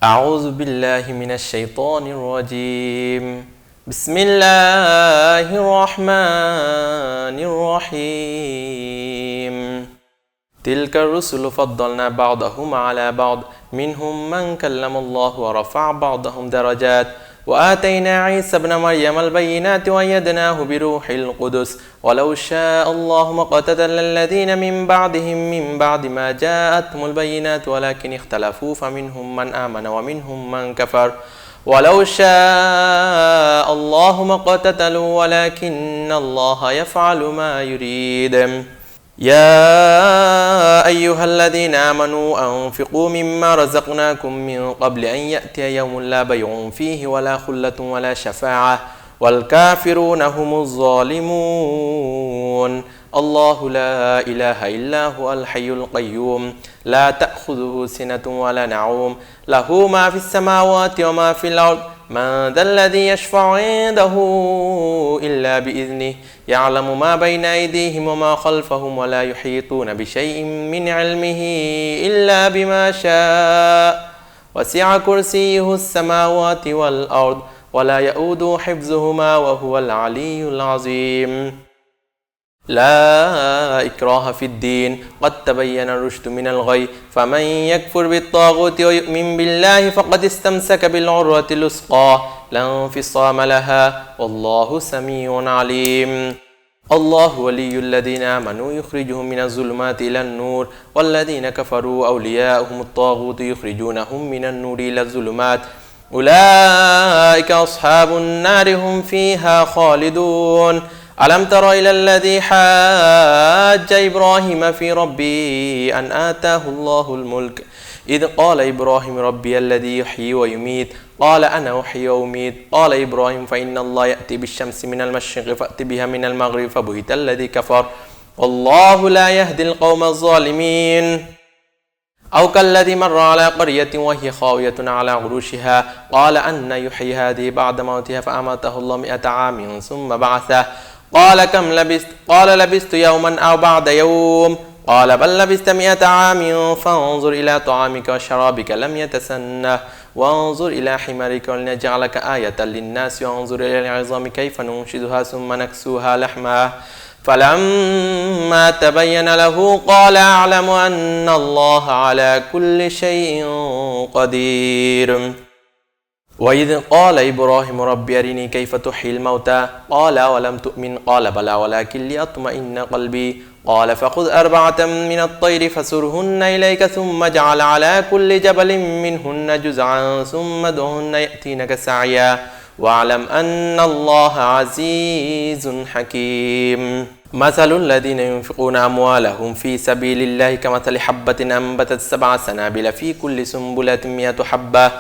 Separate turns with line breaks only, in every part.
أعوذ بالله من الشيطان الرجيم. بسم الله الرحمن الرحيم. تلك الرسل فضلنا بعضهم على بعض منهم من كلم الله ورفع بعضهم درجات وآتينا عيسى ابن مريم البينات وأيدناه بروح القدس ولو شاء الله ما اقتتل الذين من بعدهم من بعد ما جاءتهم البينات ولكن اختلفوا فمنهم من آمن ومنهم من كفر ولو شاء الله ما اقتتلوا ولكن الله يفعل ما يريد. يا أيها الذين آمنوا أنفقوا مما رزقناكم من قبل أن يأتي يوم لا بيع فيه ولا خلة ولا شفاعة والكافرون هم الظالمون. الله لا إله إلا هو الحي القيوم لا تأخذه سنة ولا نعوم له ما في السماوات وما في الأرض من ذا الذي يشفع عنده إلا بإذنه يعلم ما بين أيديهم وما خلفهم ولا يحيطون بشيء من علمه إلا بما شاء وسع كرسيه السماوات والأرض ولا يؤوده حفظهما وهو العلي العظيم. لا إكراه في الدين قد تبين الرشد من الغي فمن يكفر بالطاغوت ويؤمن بالله فقد استمسك بالعروة الوثقى لا انفصام لها والله سميع عليم. الله ولي الذين آمنوا يخرجهم من الظلمات إلى النور والذين كفروا أولياؤهم الطاغوت يخرجونهم من النور إلى الظلمات أولئك أصحاب النار هم فيها خالدون. ألم تر إلى الذي حاج إبراهيم في ربه أن آتاه الله الملك إذ قال إبراهيم ربي الذي يحيي ويميت قال أنا أحيي وأميت قال إبراهيم فإن الله يأتي بالشمس من المشرق فأت بها من المغرب فبهت الذي كفر والله لا يهدي القوم الظالمين. أو كالذي مر على قرية وهي خاوية على عروشها قال أن يحيي هذه بعد موتها فأماته الله 100 عام ثم بعثه قال كم لبثت قال لبثت يوما أو بعد يوم قال بل لبثت 100 عام فانظر إلى طعامك وشرابك لم يتسنه وانظر إلى حمارك ولنجعلك آية للناس وانظر إلى العظام كيف ننشدها ثم نكسوها لحما فلما تبين له قال أعلم أن الله على كل شيء قدير. وإذ قال إبراهيم رب أرني كيف تحيي الموتى قال أولم تؤمن قال بلى ولكن ليطمئن قلبي قال فخذ 4 من الطير فسرهن إليك ثم اجعل على كل جبل منهن جزعا ثم ادعهن يأتينك سعيا واعلم أن الله عزيز حكيم. مثل الذين ينفقون أموالهم في سبيل الله كمثل حبة أنبتت 7 سنابل في كل سنبلة 100 حبة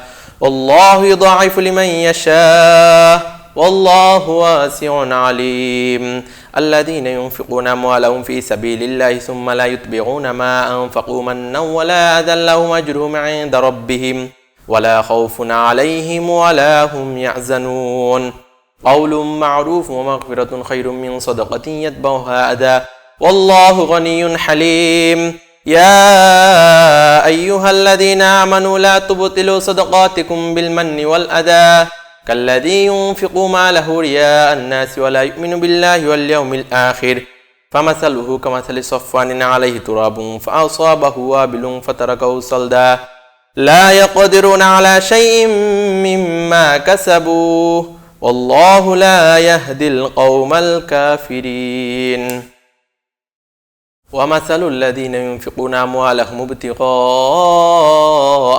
والله يضاعف لمن يشاء والله واسع عليم. الذين ينفقون أموالهم في سبيل الله ثم لا يتبعون ما أنفقوا منا ولا أذى لهم أجرهم عند ربهم ولا خوف عليهم ولا هم يحزنون. قول معروف ومغفرة خير من صدقة يتبعها أذى والله غني حليم. يا أيها الذين آمنوا لا تبطلوا صدقاتكم بالمن والأذى كالذي ينفق ماله رياء الناس ولا يؤمن بالله واليوم الآخر فمثله كمثل صفوان عليه تراب فأصابه وابل فتركه صلدا لا يقدرون على شيء مما كسبوا والله لا يهدي القوم الكافرين. ومثل الذين ينفقون أموالهم ابتغاء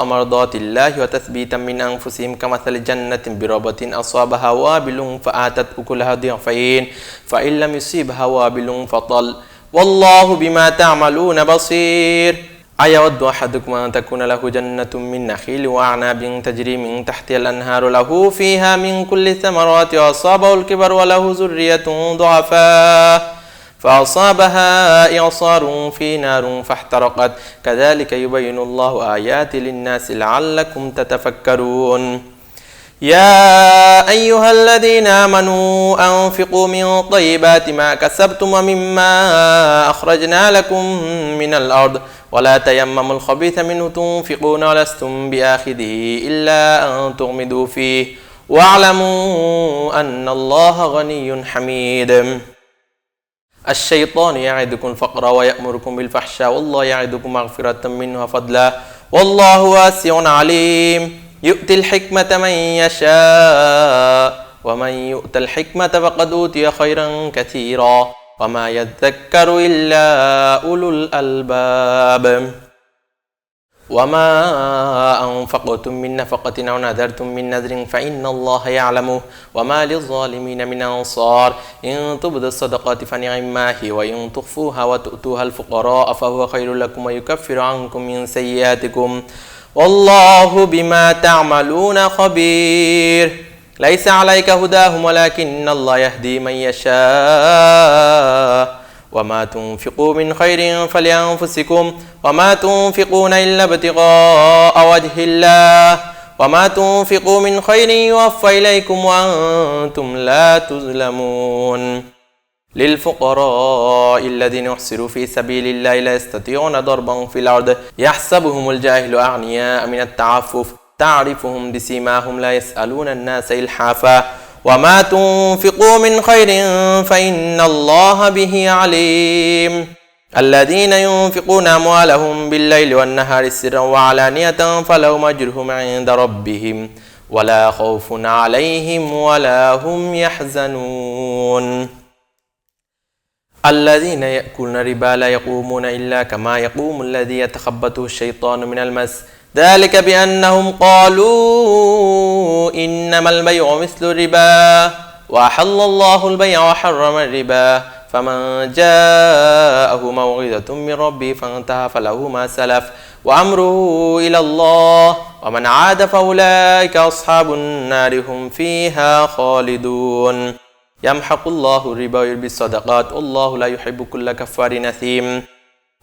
مرضات الله وتثبيتا من أنفسهم كمثل جنة بربوة أصابها وابل فآتت أكلها ضعفين فإن لم يصيبها وابل فطل والله بما تعملون بصير. أيود أحدكم أن تكون له جنة من نخيل وأعناب تجري من تحتها الأنهار له فيها من كل الثمرات وأصابه الكبر وله ذرية ضعفاء فأصابها إعصار في نار فاحترقت كذلك يبين الله آيات للناس لعلكم تتفكرون. يا أيها الذين آمنوا أنفقوا من طيبات ما كسبتم ومما أخرجنا لكم من الأرض ولا تيمموا الخبيث منه تنفقون ولستم بآخذه إلا أن تغمضوا فيه واعلموا أن الله غني حميد. الشيطان يعدكم الفقر ويأمركم بالفحشاء والله يعدكم مغفرة منه وفضلا والله واسع عليم. يؤتي الحكمة من يشاء ومن يؤت الحكمة فقد أوتي خيرا كثيرا وما يذكر إلا أولو الألباب. وما أنفقتم من نفقة أو نذرتم من نذر فإن الله يعلمه وما للظالمين من أنصار إن تبدوا الصدقات فنعما هي وإن تخفوها وتؤتوها الفقراء فهو خير لكم ويكفر عنكم من سيئاتكم والله بما تعملون خبير. ليس عليك هداهم ولكن الله يهدي من يشاء وما تنفقوا من خير فلأنفسكم وما تنفقون إلا ابتغاء وجه الله وما تنفقوا من خير يوفى إليكم وأنتم لا تظلمون. للفقراء الذين احصروا في سبيل الله لا يستطيعون ضربا في الأرض يحسبهم الجاهل أغنياء من التعفف تعرفهم بسيماهم لا يسألون الناس إلحافا وما تنفقوا من خير فإن الله به عليم. الذين ينفقون أموالهم بالليل والنهار سرا وعلانية فلهم أجرهم عند ربهم ولا خوف عليهم ولا هم يحزنون. الذين يأكلون الربا لا يقومون إلا كما يقوم الذي يتخبطه الشيطان من المس ذلك بأنهم قالوا إنما البيع مثل الربا وأحل الله البيع وحرم الربا فمن جاءه موعظة من ربه فانتهى فله ما سلف وأمره إلى الله ومن عاد فأولئك أصحاب النار هم فيها خالدون. يمحق الله الربا ويربي الصدقات والله لا يحب كل كفار نثيم.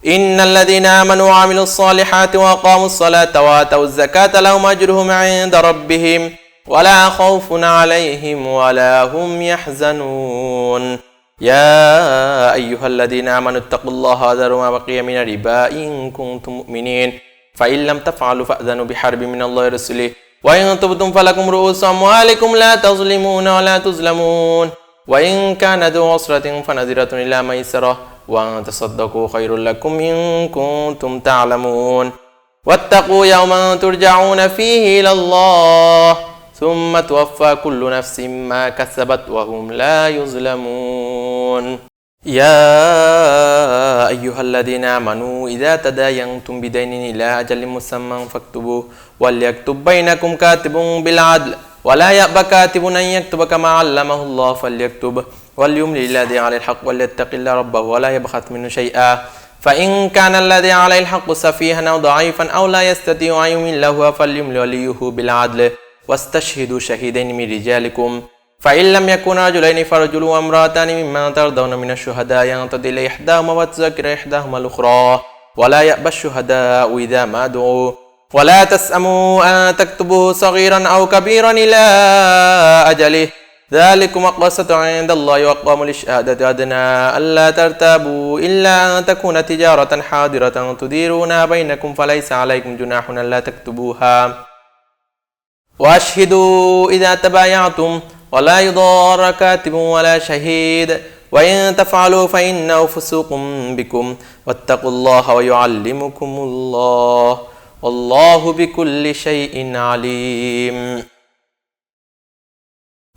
إن الذين آمنوا وعملوا الصالحات وأقاموا الصلاة وآتوا الزكاة لهم أجرهم عند ربهم ولا خوف عليهم ولا هم يحزنون. يا أيها الذين آمنوا اتقوا الله وذروا ما بقي من الربا إن كنتم مؤمنين فإن لم تفعلوا فأذنوا بحرب من الله ورسوله وإن تبتم فلكم رؤوس أموالكم لا تظلمون ولا تظلمون وإن كان ذو عسرة فنذرة إلى ميسرة وأن تصدقوا خير لكم إن كنتم تعلمون. واتقوا يوما ترجعون فيه إلى الله ثم توفى كل نفس ما كسبت وهم لا يظلمون. يا أيها الذين آمنوا إذا تداينتم بدين إلى أجل مسمى فاكتبوه وليكتب بينكم كاتب بالعدل ولا يأبى كاتب أن يكتب كما علمه الله فليكتب وليملل الذي عليه الحق وليتق الله ربه ولا يبخس منه شيئا فإن كان الذي عليه الحق سفيها أو ضعيفا أو لا يستطيع أن يمل له فليملل وليه بالعدل واستشهدوا شهيدين من رجالكم فإن لم يكن رجلين فرجل وامرأتان ممن ترضون من الشهداء ينتدل إحداهما وتذكر إحداهما الأخرى ولا يأبى الشهداء إذا ما دعوا ولا تسأموا أن تكتبوه صغيرا أو كبيرا إلى أجله ذلكم أقسط عند الله وأقوم للشهادة أدنى ألا ترتابوا إلا أن تكون تجارة حاضرة تديرونها بينكم فليس عليكم جناح ألا تكتبوها وأشهدوا إذا تبايعتم ولا يضار كاتب ولا شهيد وإن تفعلوا فإنه فسوق بكم واتقوا الله ويعلمكم الله والله بكل شيء عليم.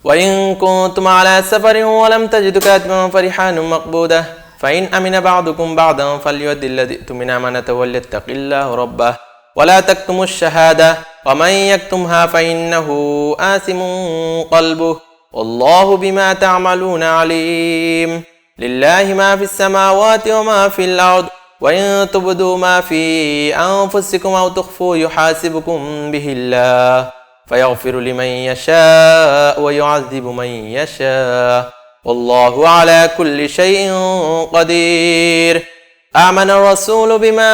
وإن كنتم على سفر ولم تجدوا كاتبا فرحان مقبوضة فإن أمن بعضكم بعضا فليؤد الذي اؤتمن أمانته وليتق الله ربه ولا تكتموا الشهادة ومن يكتمها فإنه آثم قلبه والله بما تعملون عليم. لله ما في السماوات وما في الأرض وإن تبدوا ما في أنفسكم أو تخفوا يحاسبكم به الله فيغفر لمن يشاء ويعذب من يشاء والله على كل شيء قدير. آمن الرسول بما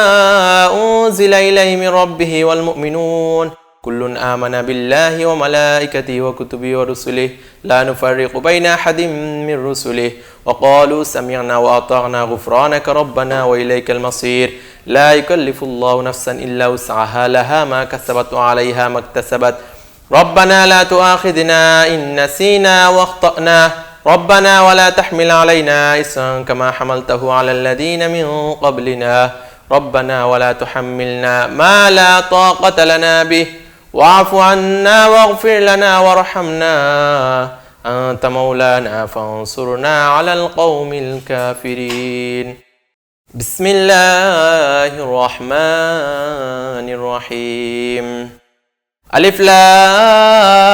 أنزل إليه من ربه والمؤمنون كل آمن بالله وملائكته وكتبه ورسله لا نفرق بين أحد من رسله وقالوا سمعنا وأطعنا غفرانك ربنا وإليك المصير لا يكلف الله نفسا إلا وسعها لها ما كسبت وعليها ما اكتسبت ربنا لا تؤاخذنا إن نسينا واخطأنا ربنا ولا تحمل علينا إصرا كما حملته على الذين من قبلنا ربنا ولا تحملنا ما لا طاقة لنا به واعف عنا واغفر لنا وارحمنا أنت مولانا فانصرنا على القوم الكافرين بسم الله الرحمن الرحيم ألف لام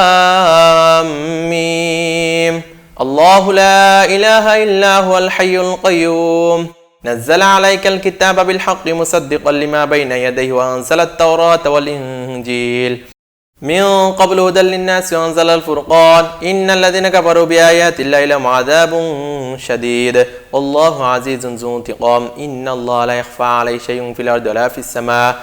ميم الله لا إله إلا هو الحي القيوم نزل عليك الكتاب بالحق مصدقا لما بين يديه وأنزل التوراة والإنجيل من قبل هدى للناس وأنزل الفرقان إن الذين كفروا بآيات الله لهم عذاب شديد والله عزيز ذو انتقام إن الله لا يخفى عليه شيء في الأرض ولا في السماء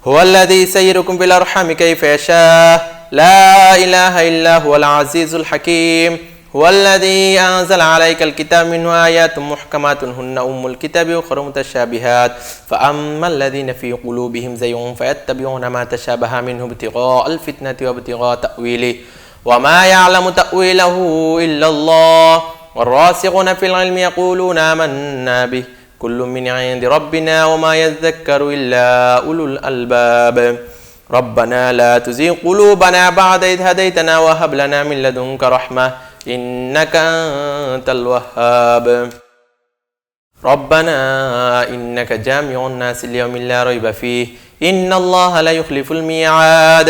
هو الذي يسيركم في الأرحام كيف يشاء لا إله إلا هو العزيز الحكيم هو الذي أنزل عليك الكتاب منه آيات محكمات هن أم الكتاب وأخرى متشابهات فأما الذين في قلوبهم زيغ فيتبعون ما تشابه منه ابتغاء الفتنة وابتغاء تأويله وما يعلم تأويله إلا الله والراسخون في العلم يقولون آمنا به كل من عند ربنا وما يذكر إلا أولو الألباب ربنا لا تزغ قلوبنا بعد إذ هديتنا وهب لنا من لدنك رحمة إنك أنت الوهاب ربنا إنك جامع الناس ليوم لا ريب فيه إن الله لا يخلف الميعاد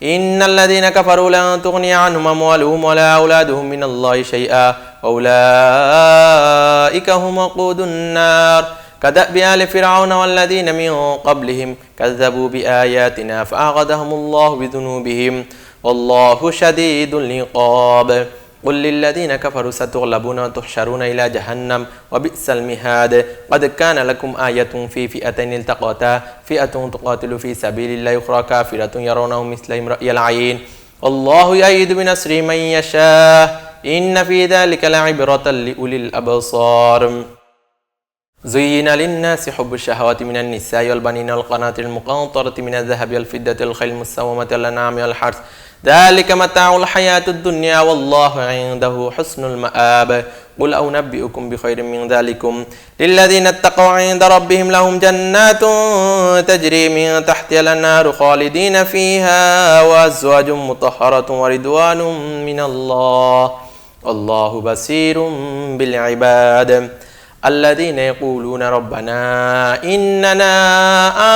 إن الذين كفروا لن تغني عنهم أموالهم ولا أولادهم من الله شيئا أولئك هم وقود النار كدأب آل فرعون والذين من قبلهم كذبوا بآياتنا فأخذهم الله بذنوبهم والله شديد العقاب قل للذين كفروا ستغلبون وتحشرون إلى جهنم وبئس المهاد قد كان لكم آية في فئتين التقتا فئة تقاتل في سبيل الله أخرى كافرة يرونهم مثلهم رأي العين الله يؤيد بنصره من يشاء إن في ذلك لعبرة لأولي الأبصار زين للناس حب الشهوات من النساء والبنين والقناطر المقنطرة من الذهب والفضة والخيل المسومة والأنعام والحرث ذلك متاع الحياة الدنيا والله عنده حسن المآب قل أنبئكم بخير من ذلكم للذين اتقوا عند ربهم لهم جنات تجري من تحتها الأنهار خالدين فيها وأزواج مطهرة ورضوان من الله والله بصير بالعباد الذين يقولون ربنا إننا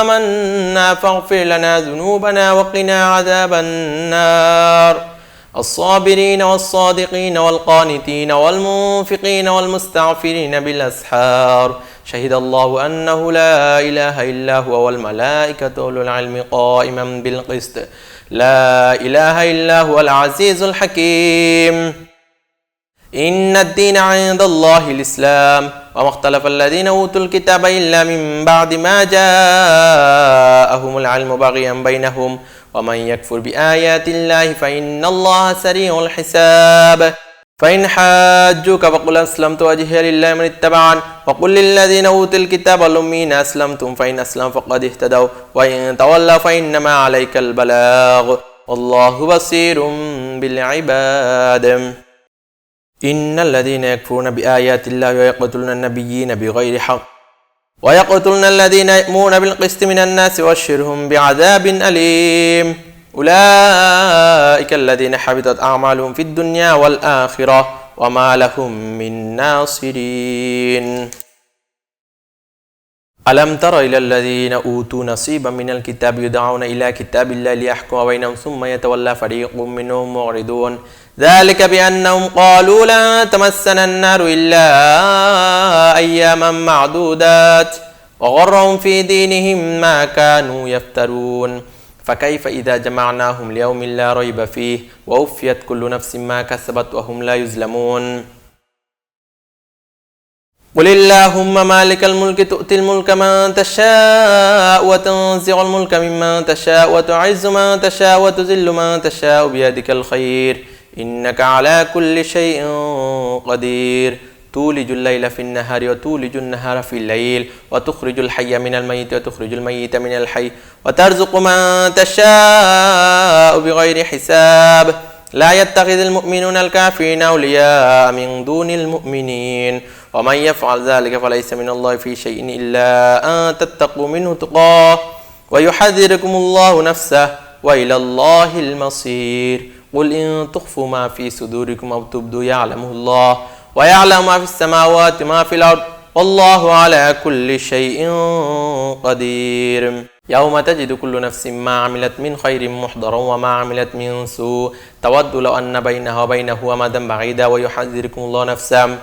آمنا فاغفر لنا ذنوبنا وقنا عذاب النار الصابرين والصادقين والقانتين والمنفقين والمستغفرين بالأسحار شهد الله أنه لا إله إلا هو والملائكة أولو العلم قائما بالقسط لا إله إلا هو العزيز الحكيم إن الدين عند الله الإسلام وما اختلف الذين أوتوا الكتاب إلا من بعد ما جاءهم العلم بغيا بينهم ومن يكفر بآيات الله فإن الله سريع الحساب فإن حاجوك فقل أسلمت وجهي لله من اتبعني وقل للذين أوتوا الكتاب الأمين أسلمتم فإن أسلموا فقد اهتدوا وإن تولوا فإنما عليك البلاغ والله بصير بالعباد إن الذين يكفرون بآيات الله ويقتلون النبيين بغير حق ويقتلون الذين يأمرون بالقسط من الناس وبشرهم بعذاب أليم أولئك الذين حبطت أعمالهم في الدنيا والآخرة وما لهم من ناصرين ألم تر إلى الذين أوتوا نصيبا من الكتاب يدعون إلى كتاب الله ليحكم بينهم ثم يتولى فريق منهم معرضون ذلك بأنهم قالوا لن تمسنا النار إلا أياما معدودات وغرهم في دينهم ما كانوا يفترون فكيف إذا جمعناهم ليوم لا ريب فيه ووفيت كل نفس ما كسبت وهم لا يظلمون قل اللهم مالك الملك تؤتي الملك من تشاء وتنزع الملك ممن تشاء وتعز من تشاء وتذل من تشاء بيدك الخير إنك على كل شيء قدير تولج الليل في النهار وتولج النهار في الليل وتخرج الحي من الميت وتخرج الميت من الحي وترزق من تشاء بغير حساب لا يتخذ المؤمنون الكافرين أولياء من دون المؤمنين ومن يفعل ذلك فليس من الله في شيء إلا أن تتقوا منه تقاه ويحذركم الله نفسه وإلى الله المصير قل إن تخفوا ما في صدوركم أو تبدوا يعلمه الله ويعلم ما في السماوات وما في الأرض والله على كل شيء قدير يوم تجد كل نفس ما عملت من خير محضرا وما عملت من سوء تود لو أن بينها وبينه أمدا بعيدا ويحذركم الله نفسه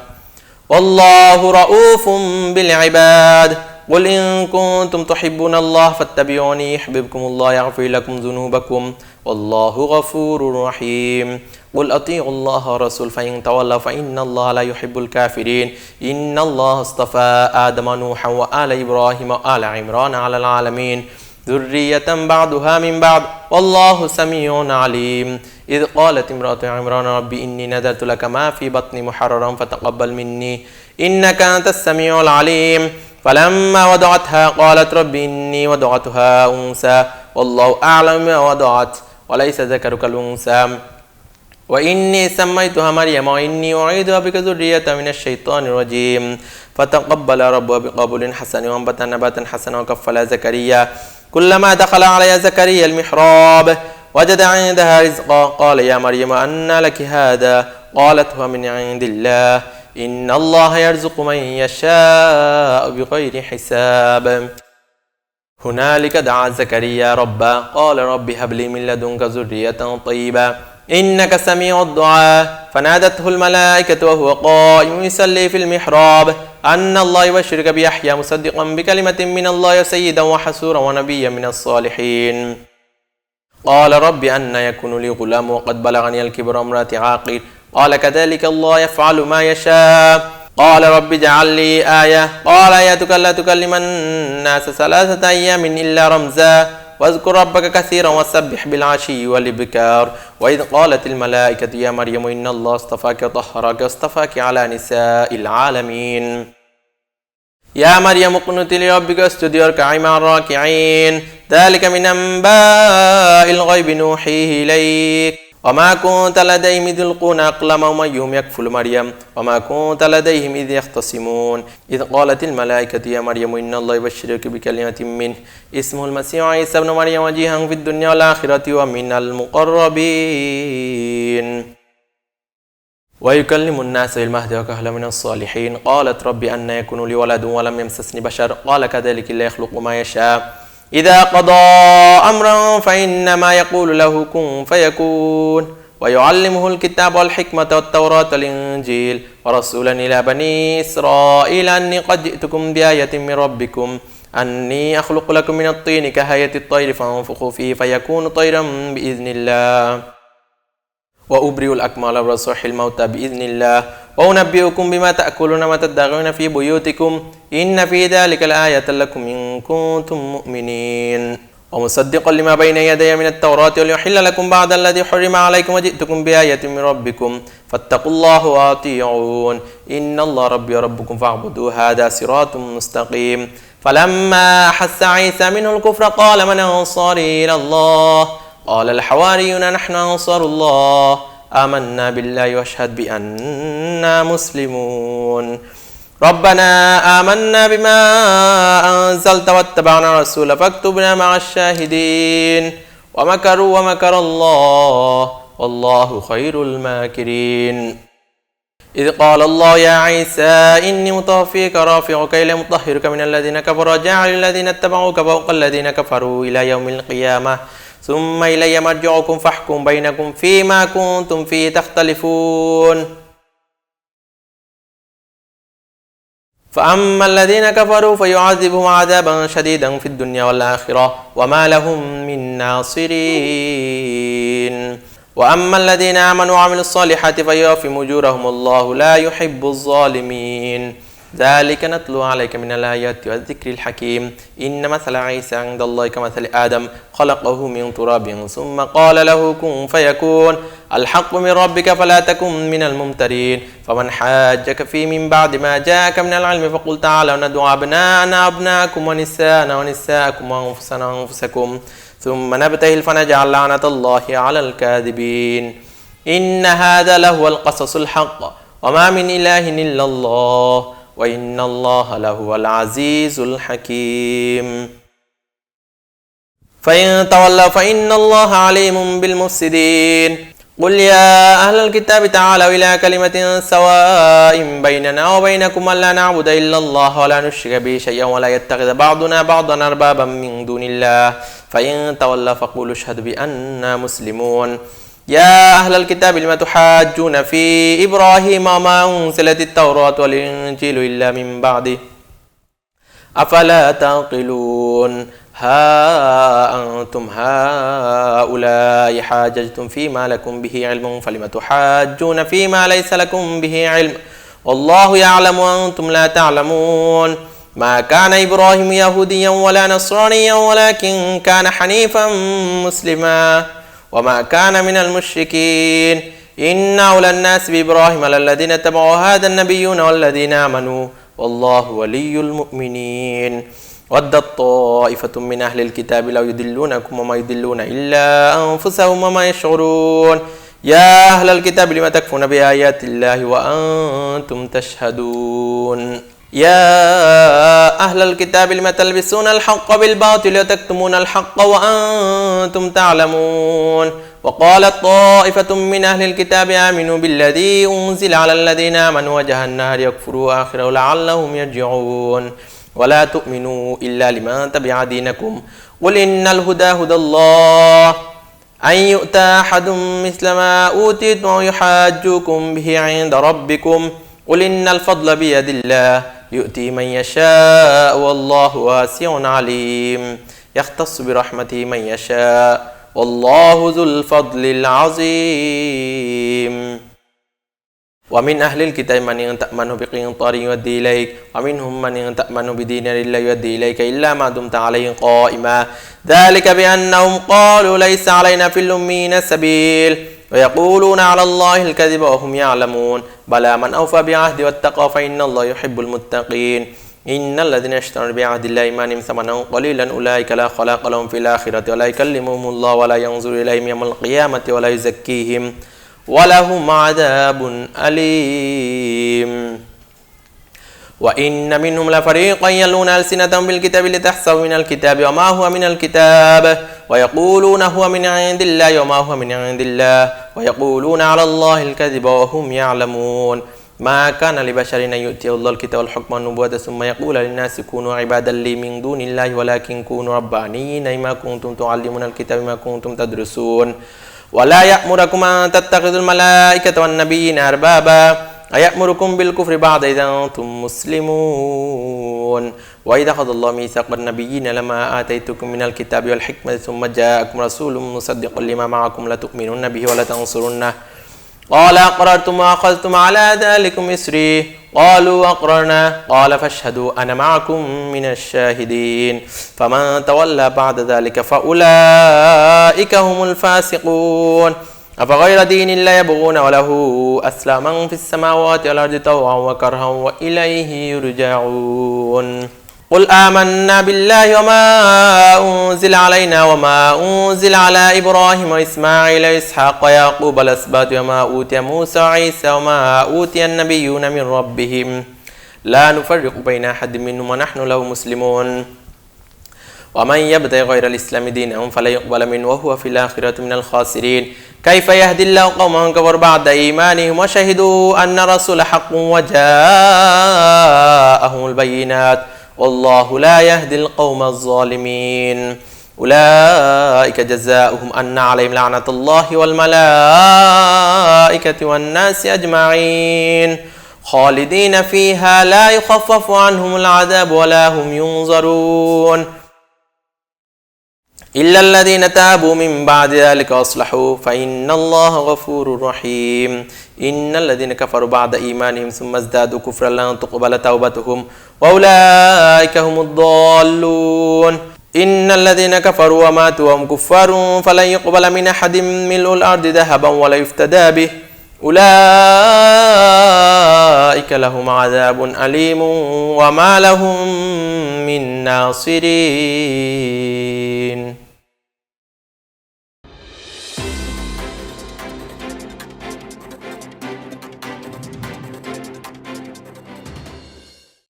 والله رؤوف بالعباد قل إن كنتم تحبون الله فاتبعوني يحببكم الله يغفر لكم ذنوبكم والله غفور رحيم قل أطيعوا الله ورسول فإن تولوا فإن الله لا يحب الكافرين إن الله اصطفى آدم ونوحا وآل إبراهيم وآل عمران على العالمين ذرية بعضها من بعض والله سميع عليم إذ قالت امرأة عمران رب إني نذرت لك ما في بطني محررا فتقبل مني إنك أنت السميع العليم فلما وضعتها قالت رب إني وضعتها أنثى والله أعلم ما وضعت وليس ذكر كالأنثى وإني سميتها مريم وإني أعيذها بك ذرية من الشيطان الرجيم فتقبل ربها بقبول حسن وأنبتها نباتا حسنا وكفلها زكريا كلما دخل عليها زكريا المحراب وجد عندها رزقا قال يا مريم أنى لك هذا قالت هو من عند الله إن الله يرزق من يشاء بغير حساب هنالك دعا زكريا ربه قال رب هب لي من لدنك ذرية طيبة إنك سميع الدعاء فنادته الملائكة وهو قائم يصلي في المحراب أن الله يبشرك بيحيى مصدقا بكلمة من الله سيدا وحسورا ونبيا من الصالحين قال رب أن يكون لي غلام وقد بلغني الكبر امرأتي عاقر قال كذلك الله يفعل ما يشاء قال رب اجعل لي آية قال آياتك لا تكلم الناس 3 أيام إلا رمزا واذكر ربك كثيرا وسبح بالعشي والإبكار وإذ قالت الملائكة يا مريم إن الله اصطفاك وطهرك واصطفاك على نساء العالمين يا مريم اقنتي لربك واسجدي واركعي مع الراكعين ذلك من أنباء الغيب نوحيه إليك وما كنت لديهم إذ يلقون أقلامهم أيهم يكفل مريم وما كنت لديهم إذ يختصمون إذ قالت الملائكة يا مريم إن الله يبشرك بكلمة منه اسمه المسيح عيسى ابن مريم وجيها في الدنيا والآخرة ومن المقربين ويكلم الناس في المهد وكهلا من الصالحين قالت رب أن يكون لي ولد ولم يمسسني بشر قال كذلك لا يخلق ما يشاء إذا قضى أمرا فإنما يقول له كن فيكون ويعلمه الكتاب والحكمة والتوراة والإنجيل ورسولا إلى بني إسرائيل أني قد جئتكم بآية من ربكم أني أخلق لكم من الطين كهيئة الطير فأنفخ فيه فيكون طيرا بإذن الله وأبرئ الأكمال وأصح الموتى بإذن الله وأنبئكم بما تأكلون وما تدخرون في بيوتكم إن في ذلك لآية لكم إن كنتم مؤمنين ومصدقا لما بين يدي من التوراة وليحل لكم بعد الذي حرم عليكم وجئتكم بآية من ربكم فاتقوا الله وأطيعون إن الله ربي وربكم فاعبدوه هذا صراط مستقيم فلما أحس عيسى منه الكفر قال من أنصاري إلى الله قال الحواريون نحن أنصار الله آمنا بالله واشهد بأننا مسلمون ربنا آمنا بما أنزلت واتبعنا الرسول فاكتبنا مع الشاهدين ومكروا ومكر الله والله خير الماكرين إذ قال الله يا عيسى إني متوفيك رافعك إلى مطهرك من الذين كفروا وجاعل الذين اتبعوك فوق الذين كفروا إلى يوم القيامة ثم إلي مرجعكم فاحكم بينكم فيما كنتم فيه تختلفون فأما الذين كفروا فيعذبهم عذابا شديدا في الدنيا والآخرة وما لهم من ناصرين وأما الذين آمنوا وعملوا الصالحات فيوفيهم أجورهم الله لا يحب الظالمين ذلك نتلو عليك من الآيات والذكر الحكيم إن مثل عيسى عند الله كمثل آدم خلقه من تراب ثم قال له كن فيكون الحق من ربك فلا تكن من الممترين فمن حاجك فيه من بعد ما جاءك من العلم فقل تعالوا ندعو أبناءنا أبناءكم ونساءنا ونساءكم وأنفسنا أنفسكم ثم نبتهل فنجعل لعنة الله على الكاذبين إن هذا لهو القصص الحق وما من إله إلا الله وإن الله لهو العزيز الحكيم فإن تولوا فإن الله عليم بالمفسدين قل يا أهل الكتاب تعالوا إلى كلمة سواء بيننا وبينكم ألا نعبد إلا الله ولا نشرك به شيئا ولا يتخذ بعضنا بعضا أربابا من دون الله فإن تولوا فقولوا اشهدوا بأننا مسلمون يا أهل الكتاب لم تحاجون في إبراهيم وما أنزلت التوراة والإنجيل إلا من بعده أفلا تعقلون ها أنتم هؤلاء حاججتم فيما لكم به علم فلم تحاجون فيما ليس لكم به علم والله يعلم وأنتم لا تعلمون ما كان إبراهيم يهوديا ولا نصرانيا ولكن كان حنيفا مسلما وما كان من المشركين إن أولى الناس بإبراهيم للذين اتبعوا هذا النبيون والذين آمنوا والله ولي المؤمنين ودت طائفة من أهل الكتاب لو يضلونكم وما يضلون إلا أنفسهم وما يشعرون يا أهل الكتاب لم تكفرون بآيات الله وأنتم تشهدون يا أهل الكتاب لم تلبسون الحق بالباطل وتكتمون الحق وأنتم تعلمون وقالت طائفة من أهل الكتاب آمنوا بالذي أنزل على الذين آمنوا وجه النهار يكفروا آخره لعلهم يرجعون ولا تؤمنوا إلا لمن تبع دينكم قل إن الهدى هدى الله أن يؤتى أحد مثل ما أوتيتم ويحاجوكم به عند ربكم قل إن الفضل بيد الله يؤتي من يشاء والله واسع عليم يختص برحمته من يشاء والله ذو الفضل العظيم ومن أهل الكتاب من إن تأمنه بقنطار يؤدي إليك ومنهم من إن تأمنه بدينار لا يؤدي إليك إلا ما دمت عليه قائما ذلك بأنهم قالوا ليس علينا في الأمين سبيل ويقولون على الله الكذب وهم يعلمون بلى من أوفى بعهده واتقى فإن الله يحب المتقين إن الذين اشتروا بعهد الله إيمانهم ثمنا قليلا أولئك لا خلاق لهم في الآخرة ولا يكلمهم الله ولا ينظر إليهم يوم القيامة ولا يزكيهم ولهم عذاب أليم وإن منهم لفريقا يلون ألسنتهم بالكتاب لتحسبوا من الكتاب وما هو من الكتاب ويقولون هو من عند الله وما هو من عند الله ويقولون على الله الكذب وهم يعلمون ما كان لبشر أن يؤتيه الله الكتاب والحكم والنبوة ثم يقول للناس كونوا عبادا لي من دون الله ولكن كونوا ربانيين بما كنتم تعلمون الكتاب بما كنتم تدرسون ولا يأمركم أن تتخذوا الملائكة والنبيين أربابا أيأمركم بالكفر بعد إذا أنتم مسلمون وإذا أخذ الله ميثاق النبيين لما آتيتكم من الكتاب والحكمة ثم جاءكم رسول مصدق لما معكم لتؤمنن به ولتنصرنه قال أقررتم وأخذتم على ذلكم إسري قالوا أقررنا قال فاشهدوا أنا معكم من الشاهدين فمن تولى بعد ذلك فأولئك هم الفاسقون أفغير دين الله يبغون وله أسلاما في السماوات والأرض طوعا وكرها وإليه يرجعون قل آمنا بالله وما أنزل علينا وما أنزل على إبراهيم وإسماعيل وإسحاق ويعقوب الأسباط وما أوتي موسى وعيسى وما أوتي النبيون من ربهم لا نفرق بين أحد منهم ونحن له مسلمون ومن يبتغي غير الإسلام دينا فلا يقبل منه وهو في الآخرة من الخاسرين كيف يهدي الله قوما كفروا بعد إيمانهم وشهدوا أن الرسول حق وجاءهم البينات والله لا يهدي القوم الظالمين أولئك جزاؤهم أن عليهم لعنة الله والملائكة والناس أجمعين خالدين فيها لا يخفف عنهم العذاب ولا هم ينظرون إلا الذين تابوا من بعد ذلك وأصلحوا فإن الله غفور رحيم إن الذين كفروا بعد إيمانهم ثم ازدادوا كفرا لن تقبل توبتهم وأولئك هم الضالون إن الذين كفروا وماتوا وهم كفار فلن يقبل من أحد ملء الأرض ذهبا ولا يفتدى به أولئك لهم عذاب أليم وما لهم من ناصرين.